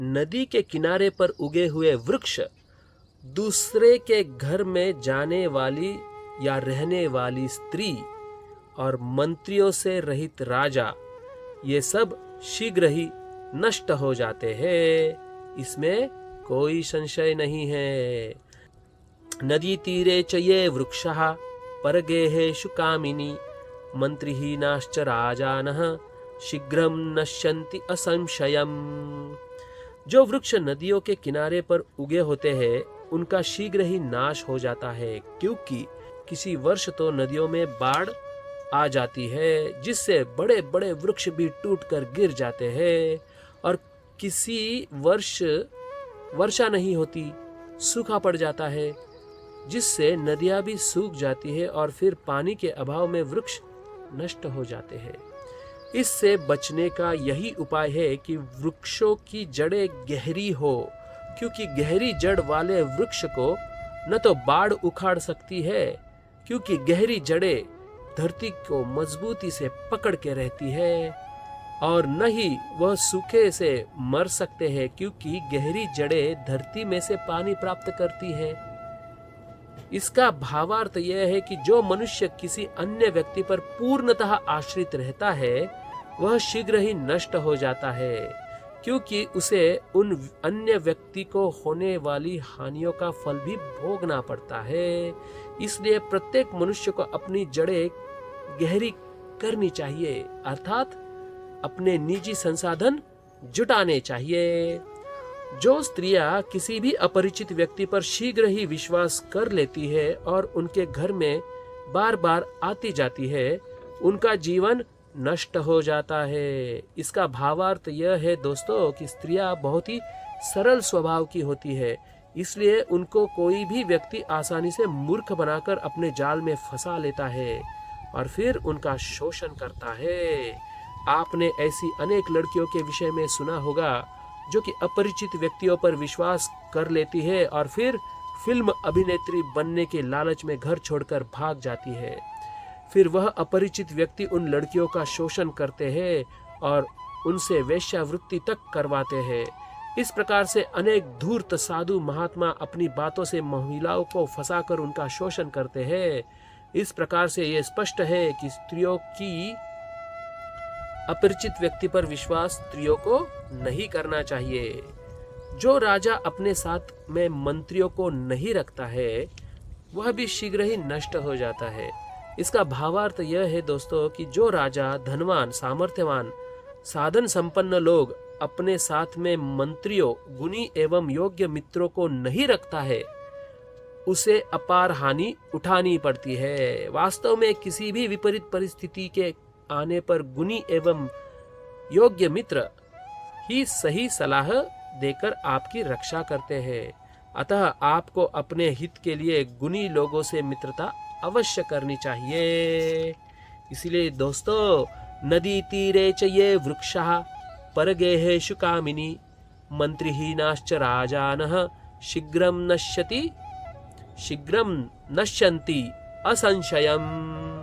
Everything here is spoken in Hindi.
नदी के किनारे पर उगे हुए वृक्ष, दूसरे के घर में जाने वाली या रहने वाली स्त्री और मंत्रियों से रहित राजा, ये सब शीघ्र ही नष्ट हो जाते हैं, इसमें कोई संशय नहीं है। नदी तीरे च ये वृक्षः परगेहेषु कामिनी मंत्रिहीनाश्च राजानः शीघ्रं नश्यन्ति असंशयम्। जो वृक्ष नदियों के किनारे पर उगे होते हैं उनका शीघ्र ही नाश हो जाता है, क्योंकि किसी वर्ष तो नदियों में बाढ़ आ जाती है जिससे बड़े बड़े वृक्ष भी टूटकर गिर जाते हैं, और किसी वर्ष वर्षा नहीं होती, सूखा पड़ जाता है जिससे नदियां भी सूख जाती है और फिर पानी के अभाव में वृक्ष नष्ट हो जाते हैं। इससे बचने का यही उपाय है कि वृक्षों की जड़ें गहरी हो, क्योंकि गहरी जड़ वाले वृक्ष को न तो बाढ़ उखाड़ सकती है, क्योंकि गहरी जड़ें धरती को मजबूती से पकड़ के रहती है, और न ही वह सूखे से मर सकते हैं, क्योंकि गहरी जड़ें धरती में से पानी प्राप्त करती है। इसका भावार्थ यह है कि जो मनुष्य किसी अन्य व्यक्ति पर पूर्णतः आश्रित रहता है वह शीघ्र ही नष्ट हो जाता है, क्योंकि उसे उन अन्य व्यक्ति को होने वाली हानियों का फल भी भोगना पड़ता है। इसलिए प्रत्येक मनुष्य को अपनी जड़ें गहरी करनी चाहिए, अर्थात अपने निजी संसाधन जुटाने चाहिए। जो स्त्रियां किसी भी अपरिचित व्यक्ति पर शीघ्र ही विश्वास कर लेती है और उनके घर में बार बार आती जाती है, उनका जीवन नष्ट हो जाता है। इसका भावार्थ यह है दोस्तों कि स्त्रियां बहुत ही सरल स्वभाव की होती है, इसलिए उनको कोई भी व्यक्ति आसानी से मूर्ख बनाकर अपने जाल में फंसा लेता है और फिर उनका शोषण करता है। आपने ऐसी अनेक लड़कियों के विषय में सुना होगा जो कि अपरिचित व्यक्तियों पर विश्वास कर लेती है और फिर फिल्म अभिनेत्री बनने के लालच में घर छोड़कर भाग जाती है। फिर वह अपरिचित व्यक्ति उन लड़कियों का शोषण करते हैं और उनसे वेश्यावृत्ति तक करवाते हैं। इस प्रकार से अनेक धूर्त साधु महात्मा अपनी बातों से महिलाओं को फंसाकर उनका शोषण करते हैं। इस प्रकार से यह स्पष्ट है कि स्त्रियों की अपरिचित व्यक्ति पर विश्वास स्त्रियों को नहीं करना चाहिए। जो राजा अपने साथ में मंत्रियों को नहीं रखता है वह भी शीघ्र ही नष्ट हो जाता है। इसका भावार्थ यह है दोस्तों कि जो राजा धनवान, सामर्थ्यवान, साधन संपन्न लोग अपने साथ में मंत्रियों, गुणी एवं योग्य मित्रों को नहीं रखता है उसे अपार हानि उठानी पड़ती है। वास्तव में किसी भी विपरीत परिस्थिति के आने पर गुणी एवं योग्य मित्र ही सही सलाह देकर आपकी रक्षा करते हैं। अतः आपको अपने हित के लिए गुणी लोगों से मित्रता अवश्य करनी चाहिए। इसलिए दोस्तों, नदी तीरे च ये वृक्षः परगेहेषु कामिनी मंत्रिहीनाश्च राजानः शीघ्रं नश्यन्ति असंशयम्।